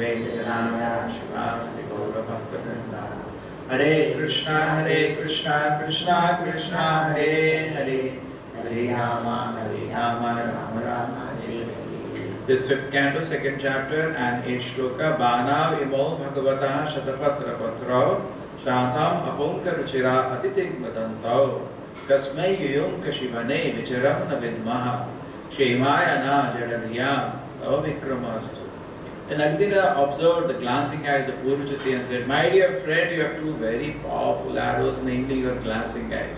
Advaita Shivasati Gaura Bhaktivinoda. Hare Krishna, Krishna Krishna, Hare Hare, Hare Rama, Rama Rama, Hare Hare. This 5th canto, 2nd chapter, and 8th shloka. Bhanav imo bhagavata shatapatra patrao shantam apunka ruchira atitig madantao kasmai yuyum kashivane vicharam na vidmaha shemaya na jadadiyam avikramastu. And Āgnīdhra observed the glancing eyes of Pūrvacitti and said, "My dear friend, you have two very powerful arrows, namely your glancing eyes.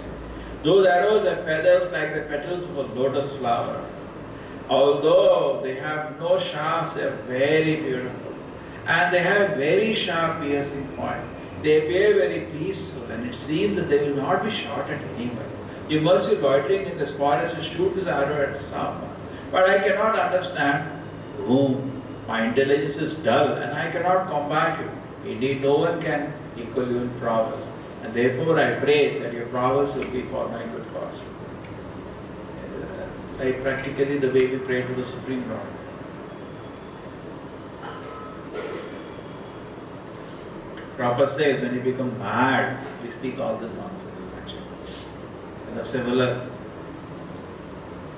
Those arrows have feathers like the petals of a lotus flower. Although they have no shafts, they are very beautiful. And they have very sharp piercing point. They appear very peaceful, and it seems that they will not be shot at anyone. You must be loitering in this forest to shoot this arrow at someone. But I cannot understand whom. My intelligence is dull, and I cannot combat you. Indeed, no one can equal you in prowess. And therefore I pray that your prowess will be for my good cause." Like practically the way we pray to the Supreme Lord. Prabhupada says when you become mad, we speak all this nonsense actually. In a similar,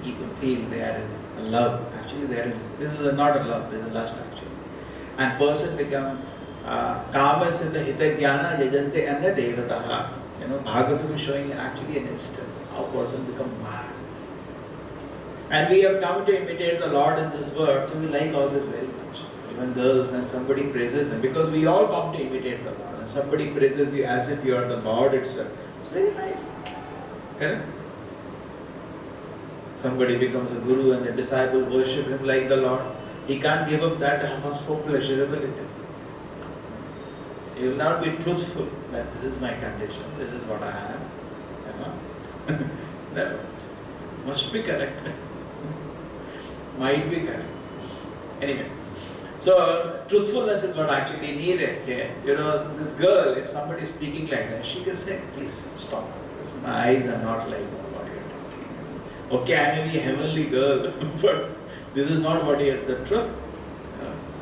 people feel they are in love. Actually they are in, this is not a love, this is a lust actually. And person become kamas in the hita jnana yajante and the devataha. Bhagavatam is showing actually an instance how person become mad. And we have come to imitate the Lord in this word, so we like all this very much. Even girls, when somebody praises them, because we all come to imitate the Lord. And somebody praises you as if you are the Lord itself. It's very nice. Correct? Somebody becomes a guru and the disciple worship him like the Lord. He can't give up that, how so pleasurable it is. He will not be truthful that this is my condition, this is what I am. Never. Must be correct. Might be correct. Anyway. So, truthfulness is what actually needed here. This girl, if somebody is speaking like that, she can say, "Please stop. My eyes are not like what you are talking." Okay, I may be a heavenly girl, but this is not what you are, the truth.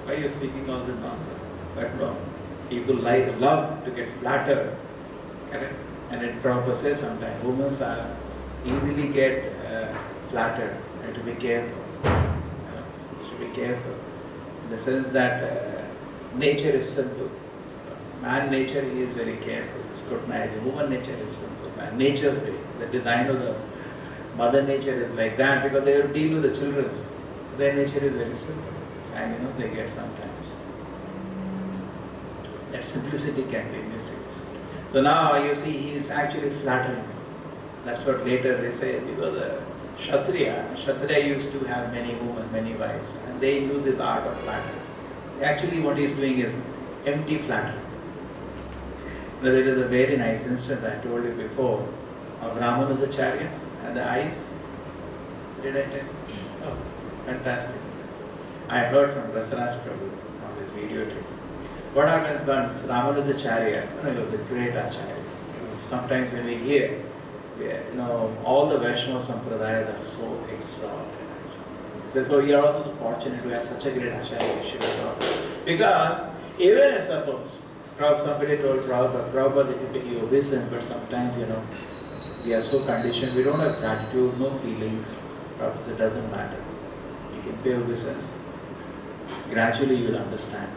Why are you speaking all this nonsense? But no, people love to get flattered. Correct? And it Prabhupada says sometimes, women are easily get flattered. You have to be careful. You should be careful. In the sense that nature is simple. Man nature, he is very careful. Scrutinizing. Woman nature is simple. Man nature's way. The design of the mother nature is like that because they deal with the children. Their nature is very simple. And they get sometimes. That simplicity can be misused. So now you see he is actually flattering. That's what later they say, because Kshatriya used to have many women, many wives, and they knew this art of flattery. Actually what he is doing is empty flattery. There is a very nice instance I told you before of Ramanujacharya and the eyes. Did I tell you? Oh, fantastic. I heard from Rasaraj Prabhu on this video tape. What happens when Ramanujacharya, he was a great acharya. Sometimes when we hear, all the Vaishnava Sampradayas are so exalted. Therefore, we are also so fortunate to have such a great acharya. Because even if suppose, somebody told Prabhupada that you listen, but sometimes, we are so conditioned, we don't have gratitude, no feelings. Prabhupada said, it doesn't matter. You can pay obeisance. Gradually you will understand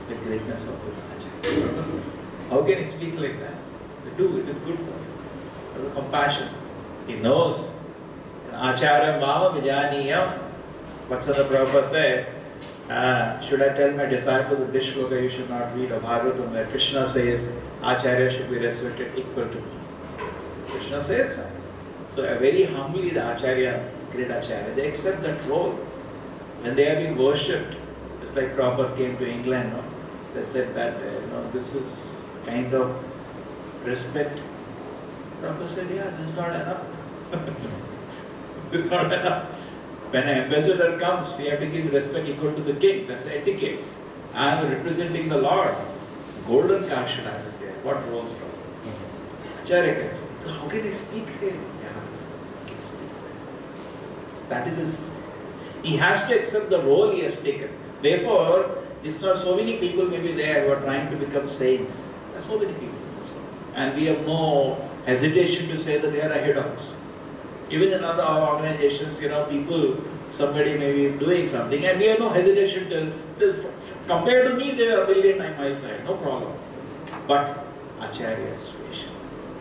the greatness of the acharya. How can he speak like that? Do it is good for you. Compassion. He knows. Acharya Mama Vijaniyam. What's the Prabhupada say? Should I tell my disciples that this shloka you should not read of Bhagavatam where Krishna says Acharya should be respected equal to me? Krishna says that. So very humbly the Acharya, great Acharya, they accept that role. When they are being worshipped, it's like Prabhupada came to England, they said that this is kind of respect. Prabhupada said, yeah, this is not enough. This is not enough. When an ambassador comes, you have to give respect equal to the king. That's etiquette. I am representing the Lord. Golden car should I be there. What roles from? Acharya can say. So how can he speak here? Yeah, he can speak. That is his. He has to accept the role he has taken. Therefore, It's not so many people may be there who are trying to become saints. There are so many people. And we have no hesitation to say that they are ahead of us. Even in other organizations, people, somebody may be doing something and we have no hesitation to compared to me, they are a million miles ahead, no problem. But Acharya is patient.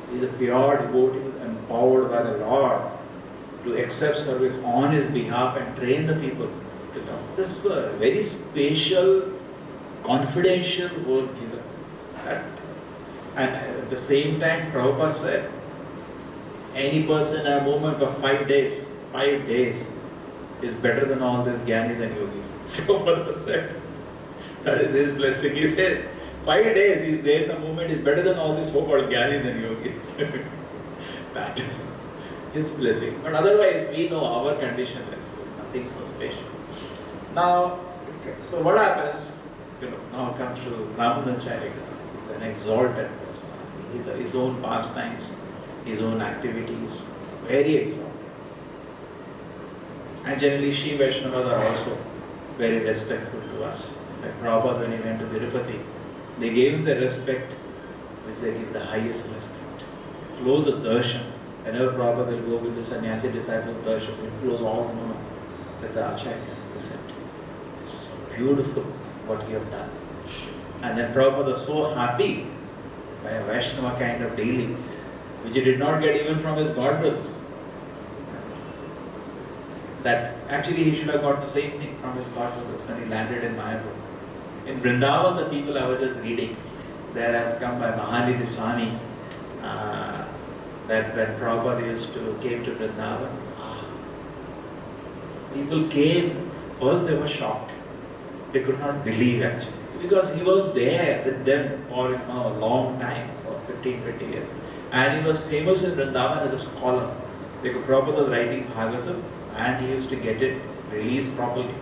He is a pure devotee empowered by the Lord to accept service on his behalf and train the people to come. This is a very special, confidential work given. And at the same time, Prabhupada said, any person in a movement for 5 days is better than all these Gyanis and Yogis. Prabhupada said, that is his blessing. He says, 5 days he is there in the movement is better than all these so-called Gyanis and Yogis. That is his blessing. But otherwise, we know our condition is nothing so special. Now, so what happens, now comes to Ramanujacharya, an exalted person. His own pastimes, his own activities, very exalted. And generally, Shri Vaishnavas are also very respectful to us. Like Prabhupada, when he went to Tirupati, they gave him the respect which they give the highest respect. Close the darshan. Whenever Prabhupada will go with the sannyasi disciple darshan, he will close all with the Acharya present. It's so beautiful what you have done. And then Prabhupada was so happy by a Vaishnava kind of dealing, which he did not get even from his godbrother. That actually he should have got the same thing from his godbrothers when he landed in Mayapur. In Vrindavan, the people I was just reading, there has come by Mahanidhi Swami, that when Prabhupada came to Vrindavan, people came, first they were shocked. They could not believe actually. Because he was there with them for a long time, for 15-20 years. And he was famous in Vrindavan as a scholar. Because Prabhupada was writing Bhagavatam and he used to get it released properly.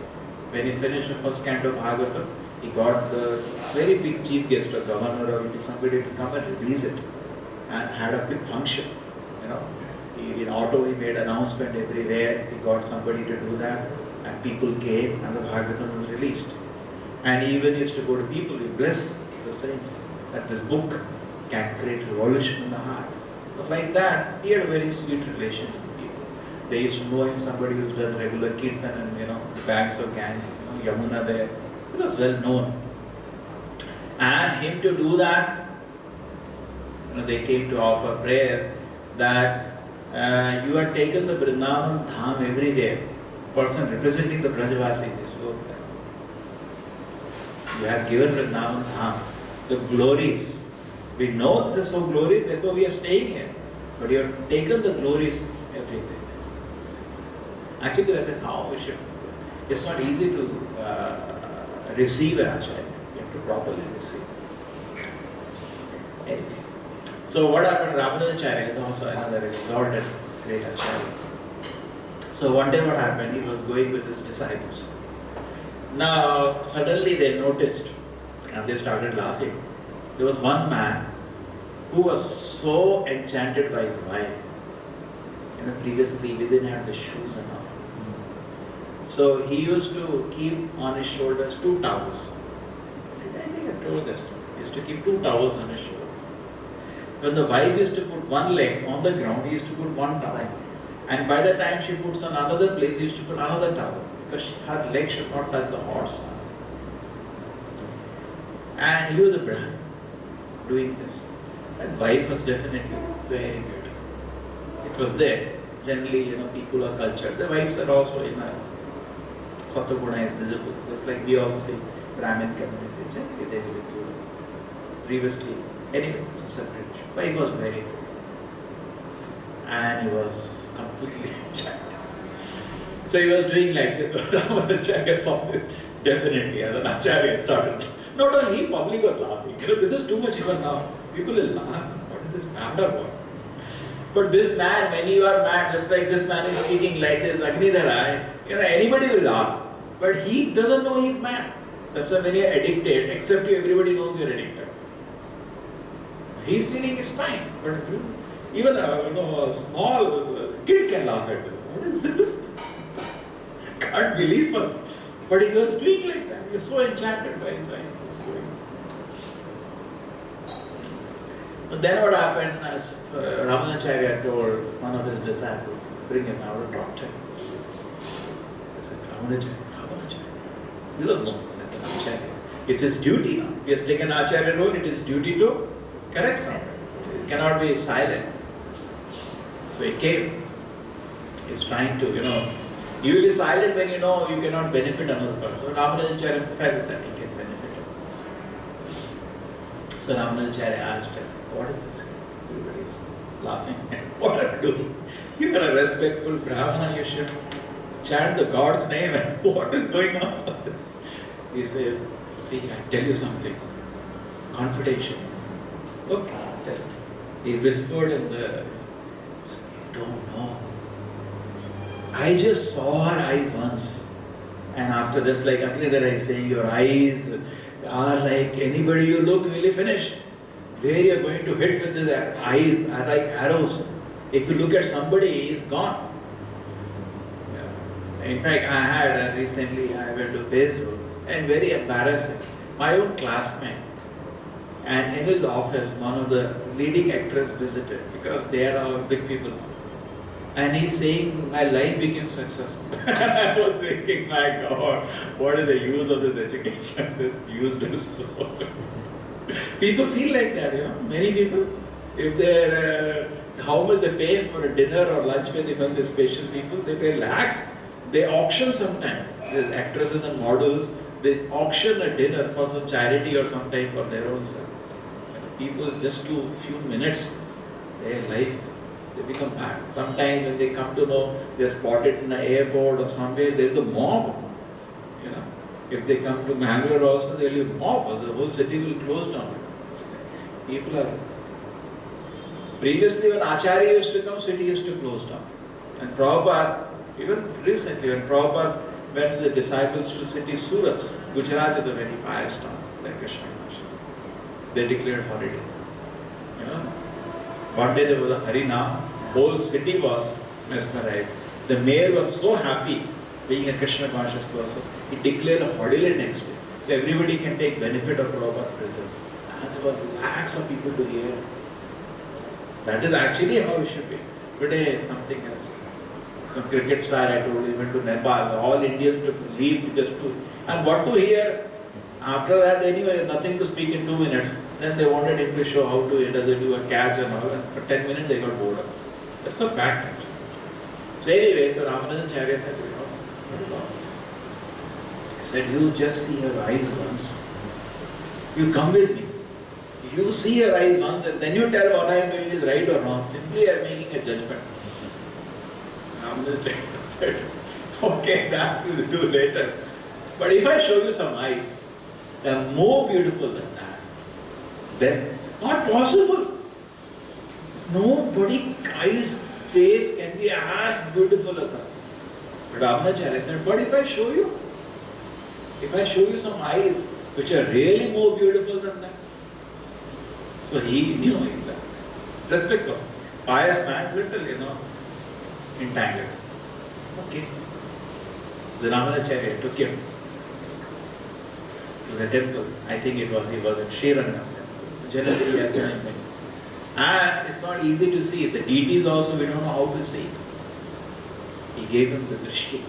When he finished the first canto of Bhagavatam, he got the very big chief guest, a governor or somebody to come and release it. And had a big function. In auto he made announcement everywhere. He got somebody to do that. And people came and the Bhagavatam was released. And he even used to go to people, he bless the saints, that this book can create revolution in the heart. So like that, he had a very sweet relation with people. They used to know him, somebody who's done regular kirtan and the banks of Ganges, Yamuna there. He was well known. And him to do that, they came to offer prayers that you have taken the Vrindavan Dham everywhere. Person representing the Brajavasi, this work. You have given Vrindavan Dham the glories. We know this is so glorious, therefore we are staying here. But you have taken the glories everywhere. Actually, that is how we should. It's not easy to receive an Acharya. You have to properly receive. Anyway. So what happened? Ramanujacharya is also another exalted great Acharya. So one day what happened? He was going with his disciples. Now suddenly they noticed and they started laughing. There was one man who was so enchanted by his wife. Previously we didn't have the shoes and all. So he used to keep on his shoulders 2 towels. I think I told this. He used to keep 2 towels on his shoulders. When the wife used to put one leg on the ground, he used to put 1 towel. And by the time she puts on another place, he used to put another towel. Because her leg should not touch the horse. And he was a Brahmin doing this. And wife was definitely very beautiful. It was there. Generally, people are cultured. The wives are also in a Satoguna is visible. Just like we all say, Brahmin community, generally they will be good. Previously, anyway, separate. Wife was very good. And he was completely enchanted. So he was doing like this. Ramanujacharya saw this. Definitely, as an Acharya started. Not only he, public was laughing. This is too much even now. People will laugh. What is this mad or what? But this man, when you are mad, just like this man is speaking like this, Āgnīdhra, anybody will laugh. But he doesn't know he's mad. That's why when you are addicted, except you, everybody knows you are addicted. He's feeling it's fine. But even a small kid can laugh at it. What is this? Can't believe us. But he was doing like that. He was so enchanted by his wife. He was doing. But then what happened, as Ramanacharya told one of his disciples, bring him out and talk to him. I said, Ramanacharya. He was known as an Acharya. It's his duty now. He has taken Acharya role, it is his duty to correct something. It cannot be silent. So he came. He's trying to, you will be silent when you know you cannot benefit another person. So Ramanacharya felt that he can benefit another person. So Ramanacharya asked him, what is this? Everybody is laughing. What are you doing? You are a respectful Brahmana, you should chant the God's name. And what is going on with this? He says, see, I tell you something. Confidential. Okay, tell me. He whispered in the, you don't know. I just saw her eyes once. And after this, like Āgnīdhra is saying, your eyes are like anybody you look, really finished. Where you are going to hit with the eyes are like arrows. If you look at somebody, he's gone. Yeah. In fact, I had recently, I went to Facebook, and very embarrassing. My own classmate, and in his office, one of the leading actors visited because they are all big people. And he's saying, my life became successful. And I was thinking, my God, what is the use of this education? This useless. People feel like that, Many people, if they're, how much they pay for a dinner or lunch when they come to special people, they pay lakhs. They auction sometimes. There's actresses and models, they auction a dinner for some charity or some time for their own self. People just to few minutes, their life, they become bad. Sometimes when they come to know they're spotted in an airport or somewhere, there's a mob. If they come to Bangalore also, there will be a mob. The whole city will close down. People are. Previously, when Acharya used to come, city used to close down. And Prabhupada, even recently, when Prabhupada went with the disciples to city Surat, Gujarat is a very pious town, like Krishna consciousness. They declared holiday. One day there was a Harinam, whole city was mesmerized. The mayor was so happy, being a Krishna conscious person, he declared a holiday next day. So everybody can take benefit of Prabhupada's presence. And there were lakhs of people to hear. That is actually how it should be. Today is something else. Some cricket star I told you went to Nepal. All Indians took leave just to. And what to hear? After that, anyway, nothing to speak in 2 minutes. Then they wanted him to show how to does he do a catch and all. And for 10 minutes they got bored of it. That's a fact. So anyway, so Ramanacharya said, he said, you just see her eyes once. You come with me. You see her eyes once and then you tell what I am doing is right or wrong. Simply I am making a judgment. Ramanacharya said, okay, that we will do later. But if I show you some eyes, they are more beautiful than that. Then, not possible. Nobody eyes, face can be as beautiful as that. But Ramanacharya said, but if I show you? If I show you some eyes which are really more beautiful than that? So he knew that. Respectful. Pious man, little, entangled. Okay. The Ramanacharya took him to the temple. I think he was in Srirangam temple. Generally, he has been. And it's not easy to see. The deities also, we don't know how to see. He gave him the drishti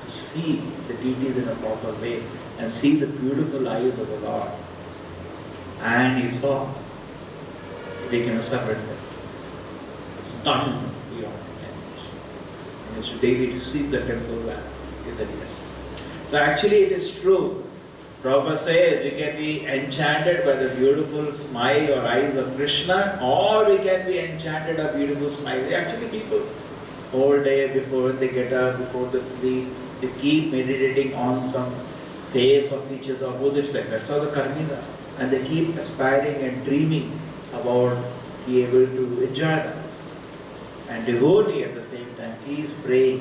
to see the deities in a proper way and see the beautiful eyes of the Lord. And he saw, he became a surrender. It's done beyond imagination. And he used daily to sweep the temple and he said yes. So actually it is true. Prabhupada says we can be enchanted by the beautiful smile or eyes of Krishna, or we can be enchanted by beautiful smile. Actually people, whole day before they get up, before they sleep, they keep meditating on some face of each other, opposite sex. That's how the Karmina. And they keep aspiring and dreaming about being able to enjoy that. And devotee at the same time, he is praying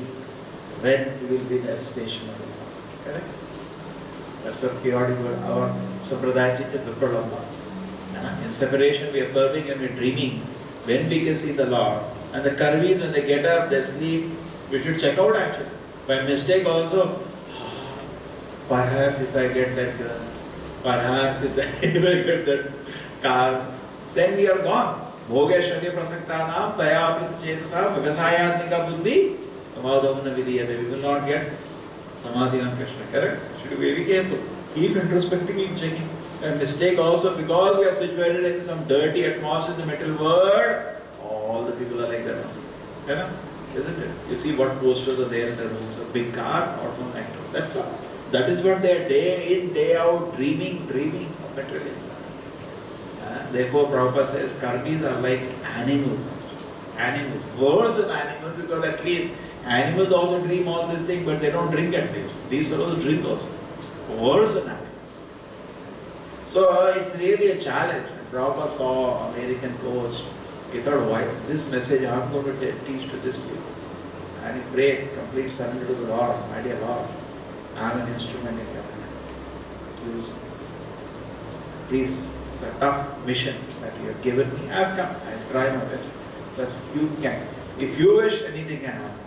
when he will be in the association of the Lord. Correct? That's what periodic our Sampradaya Chitta Vipralamba. In separation we are serving and we are dreaming when we can see the Lord. And the Karmis, when they get up, they sleep, we should check out actually. By mistake also, Perhaps if I get that girl, perhaps if I get that car, then we are gone. Bhogesharya prasaktanam taya pritchesasa vyavasayatmika buddhi samadhavana vidiyate. We will not get samadhi on Krishna. Correct? Should be very careful. Keep introspecting, checking. A mistake also, because we are situated in some dirty atmosphere in the material world, all the people are like that. You know? Isn't it? You see what posters are there in the rooms, a big car or something like that. That's all. That is what they are day in, day out, dreaming of materialism. Therefore, Prabhupada says, karmis are like animals. Animals. Worse than animals, because at least animals also dream all these things, but they don't drink at least. These fellows drink also. Worse than animals. So it's really a challenge. Prabhupada saw American coast. He thought, why this message I'm going to teach to this people? And he prayed, complete surrender to the Lord, my dear Lord. I am an instrument in your hand. Use me. Please, it's a tough mission that you have given me. I have come. I try my best. Plus, you can. If you wish, anything can happen.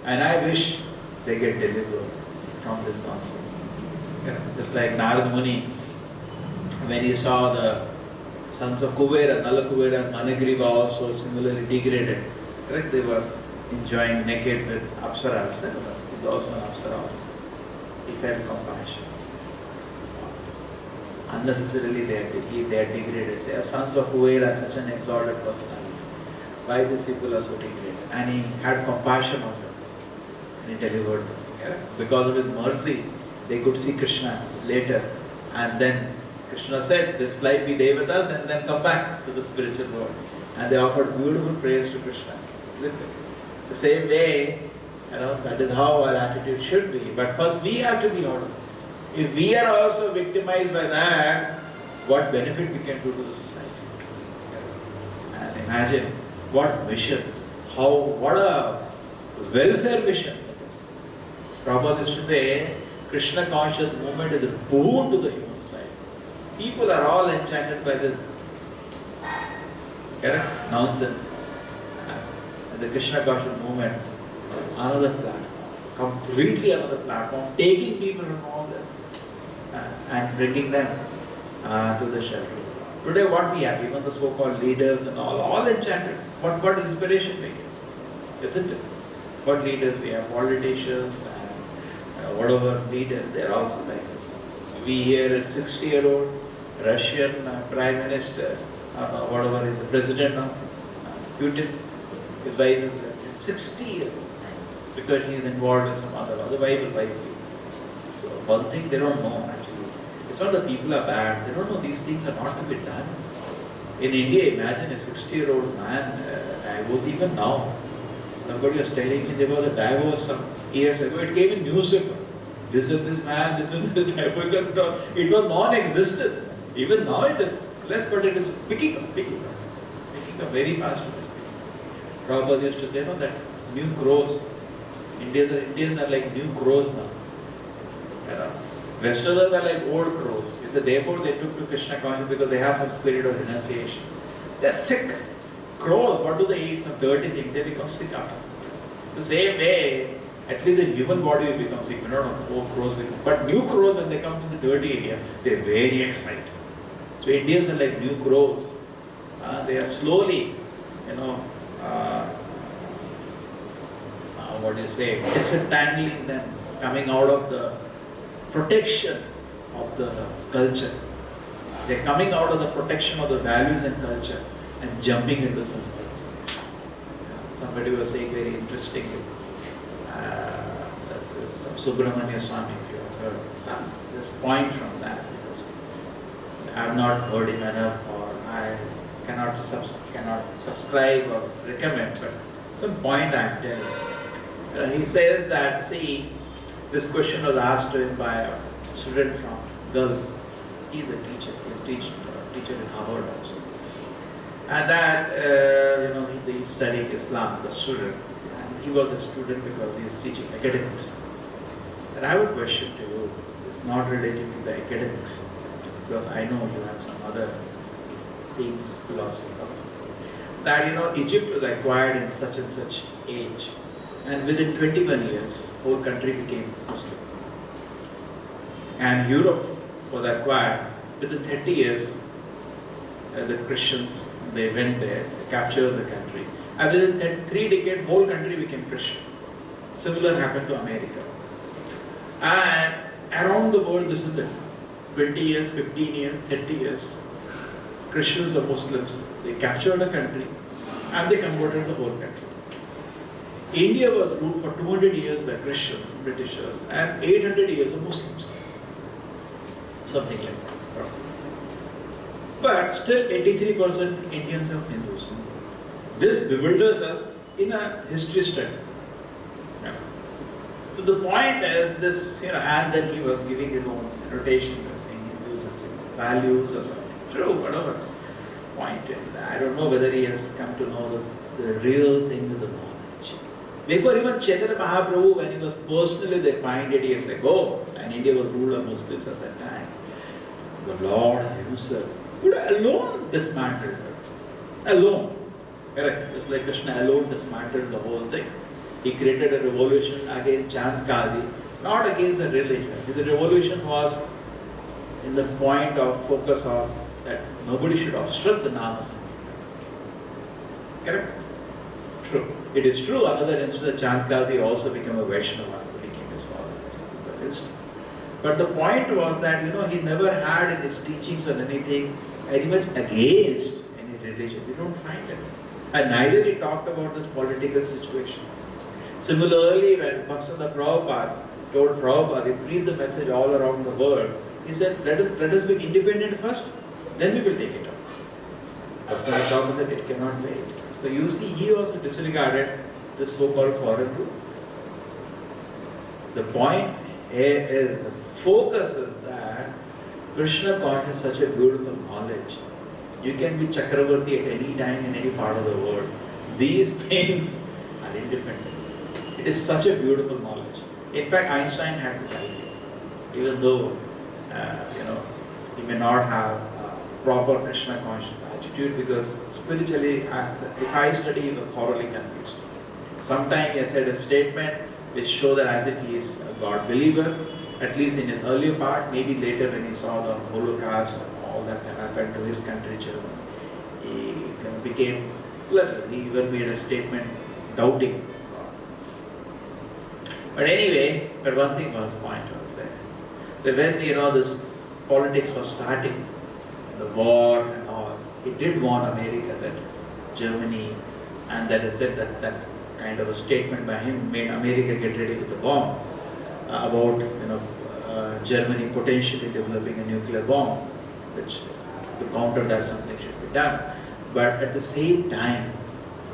And I wish they get delivered from this nonsense. Yeah. Just like Narad Muni, when he saw the sons of Kuvera, Nala Kuvera and Managriva also similarly degraded. Correct? They were enjoying naked with Apsaras. With also an Apsara. He felt compassion. Unnecessarily they are degraded. They are sons of Kuvera, such an exalted personality. Why these people are so degraded? And he had compassion on them. And he delivered them. Correct? Because of his mercy, they could see Krishna later. And then Krishna said, this life be devatas and then come back to the spiritual world. And they offered beautiful praise to Krishna. The same way, that is how our attitude should be. But first we have to be ordered. If we are also victimized by that, what benefit we can do to the society? And imagine what mission, what a welfare mission it is. Prabhupada used to say, Krishna conscious movement is a boon to the human society. People are all enchanted by this nonsense. And the Krishna conscious movement, another platform, completely another platform, taking people from all this and bringing them to the shelter. Today what we have, even the so-called leaders and all enchanted. What inspiration we get, isn't it? What leaders we have, politicians and whatever leaders, they are also like this. We hear a 60-year-old Russian Prime Minister, whatever is the president of Putin, his wife is 60 years old, because he is involved in some other wife will wife. So one thing they don't know actually. It's not that people are bad, they don't know these things are not to be done. In India, imagine a 60-year-old man divorced even now. Somebody was telling me there was a divorce some years ago, it came in newspaper. This is this man, this is this divorce. It was non-existence. Even now it is less, but it is picking up very fast. Prabhupada used to say, that new crows, Indians are like new crows now. Westerners are like old crows. It's therefore they took to Krishna consciousness because they have some spirit of renunciation. They are sick. Crows, what do they eat? Some dirty things. They become sick after. The same way, at least in human body we become sick. We don't know old crows become. But new crows, when they come to the dirty area, they are very excited. So Indians are like new crows. They are slowly, disentangling them, coming out of the protection of the culture. They are coming out of the protection of the values and culture and jumping into something. Somebody was saying very interestingly, that's some Subramanya Swami, if you have heard some point from that. I have not heard him enough, or I cannot subscribe or recommend, but some point I am telling. He says that, see, this question was asked to him by a student from Gulf. He is a teacher. He is a teacher in Harvard also. And that, he studied Islam, the student. And he was a student because he is teaching academics. And I have a question to you. It's not related to the academics, because I know you have some other things, philosophy. That, Egypt was acquired in such and such age. And within 21 years, whole country became Muslim. And Europe was acquired. Within 30 years, the Christians, they went there, they captured the country. And within 3 decades, whole country became Christian. Similar happened to America. And around the world, this is it. 20 years, 15 years, 30 years. Christians or Muslims, they captured a country and they converted the whole country. India was ruled for 200 years by Christians, Britishers, and 800 years of Muslims. Something like that. But still 83% Indians are Hindus. This bewilders us in a history study. Yeah. So the point is this, and then he was giving his own notation, saying Hindus and saying values or something. True, whatever. Point is, I don't know whether he has come to know the real thing with the knowledge. Before even Chaitanya Mahaprabhu, when he was personally defined 80 years ago, and India was ruled by Muslims at that time, the Lord himself could alone dismantle it. Alone. Correct. Just like Krishna alone dismantled the whole thing. He created a revolution against Chandkali, not against a religion. The revolution was in the point of focus of that nobody should obstruct the Nama Sankirtan. Correct? True. It is true, another instance, Chandkali also became a Vaishnava and became his father. But the point was that, he never had in his teachings or anything very much against any religion. We don't find it. And neither he talked about this political situation. Similarly, when Bhaktivinoda Prabhupada told Prabhupada, he preached the message all around the world, he said, let us be independent first, then we will take it up. Bhaktivinoda Prabhupada said, it cannot wait. So you see, he also disregarded the so-called foreign rule. The point is, the focus is that Krishna consciousness is such a beautiful knowledge. You can be Chakravarti at any time in any part of the world. These things are independent. It is such a beautiful knowledge. In fact, Einstein had this idea. Even though, he may not have proper Krishna conscious attitude, because spiritually, if I study, he was thoroughly confused. Sometimes he said a statement which shows that as if he is a God believer, at least in his earlier part, maybe later when he saw the Holocaust and all that happened to his country, Germany, he became clever. He even made a statement doubting God. But anyway, but one thing was point was there. That when this politics was starting, the war and all, he did warn America that Germany, and that is said that kind of a statement by him made America get ready with the bomb about Germany potentially developing a nuclear bomb, which to counter that something should be done. But at the same time,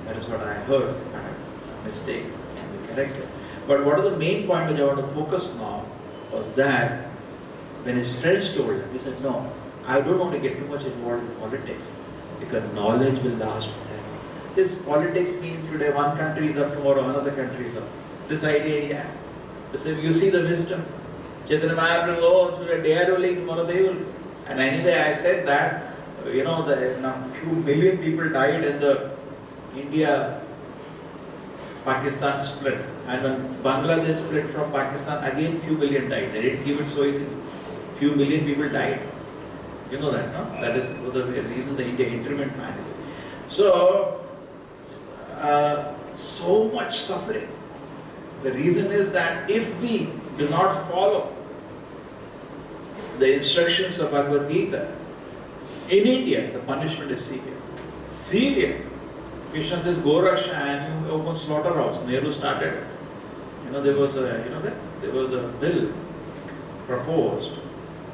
that is what I heard, a mistake can be corrected. But what are the main point which I want to focus now was that when his friends told him, he said, no, I don't want to get too much involved in politics, because knowledge will last forever. This politics means today one country is up, tomorrow another country is up. This idea he had. You see the wisdom. Chaitanya Mahaprabhu, today they are ruling, tomorrow they will. And anyway, I said that, few million people died in the India-Pakistan split. And when Bangladesh split from Pakistan, again few million died. They didn't give it so easily. Few million people died. You know that, no? That is the reason the India intervened finally. So much suffering. The reason is that if we do not follow the instructions of Bhagavad Gita, in India, the punishment is severe. Severe. Krishna says, go Raksha, and you open slaughterhouse. Nehru started. There was a bill proposed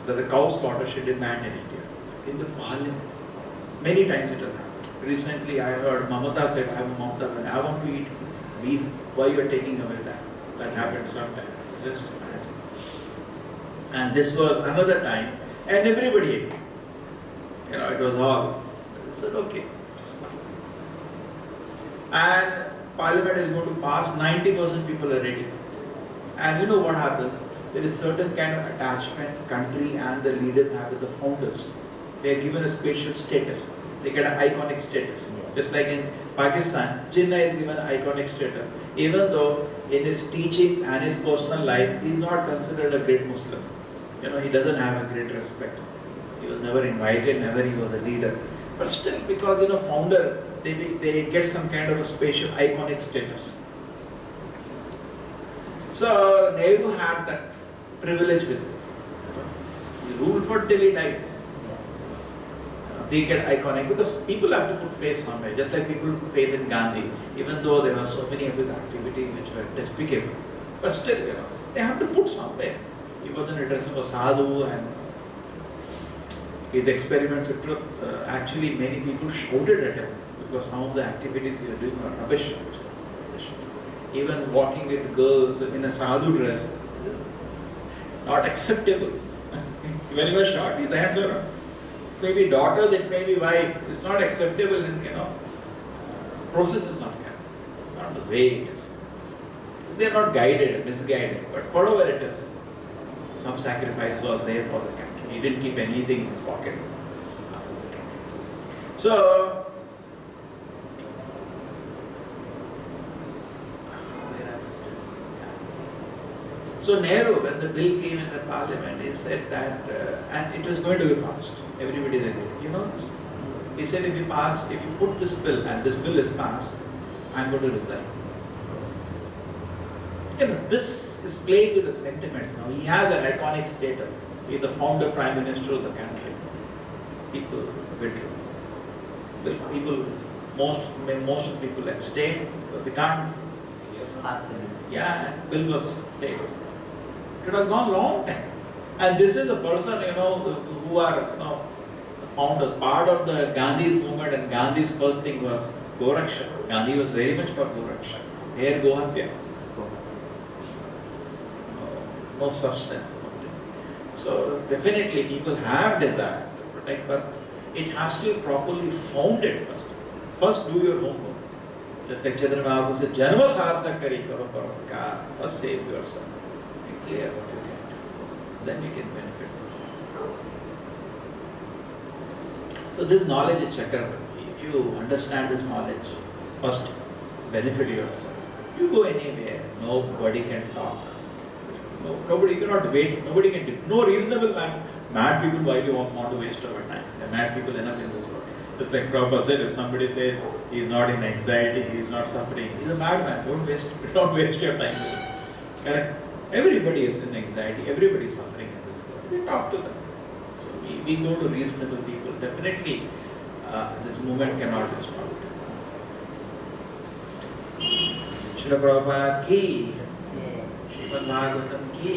that the cow slaughter should be banned in India. In the parliament. Many times it has happened. Recently I heard Mamata said, I am Mamata, when I want to eat beef, why you are taking away that? That happened sometime. Just imagine. And this was another time, and everybody, it was all. I said, okay. And Parliament is going to pass, 90% people are ready. And you know what happens? There is certain kind of attachment country and the leaders have with the founders. They are given a special status. They get an iconic status. Just like in Pakistan, Jinnah is given an iconic status. Even though in his teachings and his personal life, he is not considered a great Muslim. He doesn't have a great respect. He was never invited, never he was a leader. But still, because founder, they get some kind of a spatial iconic status. So Nehru had that privilege with him. He ruled for till he died. They get iconic because people have to put faith somewhere, just like people put faith in Gandhi, even though there were so many of his activities which were despicable. But still, they have to put somewhere. He wasn't addressing a sadhu, and his experiments with truth, actually many people shouted at him because some of the activities he was doing were rubbish. Even walking with girls in a sadhu dress, not acceptable. When he was shot, his hands were up. Maybe daughters, it may be wife. It's not acceptable, and process is not correct. Not the way it is. They are not guided, misguided, but whatever it is, some sacrifice was there for the country. He didn't keep anything in his pocket. So, Nehru, when the bill came in the parliament, he said that, and it was going to be passed. Everybody agreed. You know this? He said, if you put this bill and this bill is passed, I'm going to resign. This is playing with the sentiments now. He has an iconic status. He is the founder prime minister of the country. People withdrew. Most of the people abstained, but they can't. Yeah, bill was taken. It would have gone long time. And this is a person, who are, founders, part of the Gandhi's movement, and Gandhi's first thing was Goraksha. Gandhi was very much for Goraksha. Here, Gohatya. No substance about it. So definitely people have desire to protect, but it has to be properly founded first. First do your homework. Just like Chaitanya Mahaprabhu said, Janma sartha kari karo paropkar. First save yourself. Be clear what you get. Then you can benefit. So this knowledge is Chakravarti. If you understand this knowledge, first benefit yourself. You go anywhere, nobody can talk. Nobody cannot wait, nobody can do. No reasonable man. Mad people, why do you want to waste our time? There are mad people enough in this world. Just like Prabhupada said, if somebody says he is not in anxiety, he is not suffering, he is a madman. Don't waste your time with him. Correct? Everybody is in anxiety, everybody is suffering in this world. We talk to them. So we go to reasonable people. Definitely, this movement cannot be stopped. Srila Prabhupada ki, Srimad Bhagavatam ki.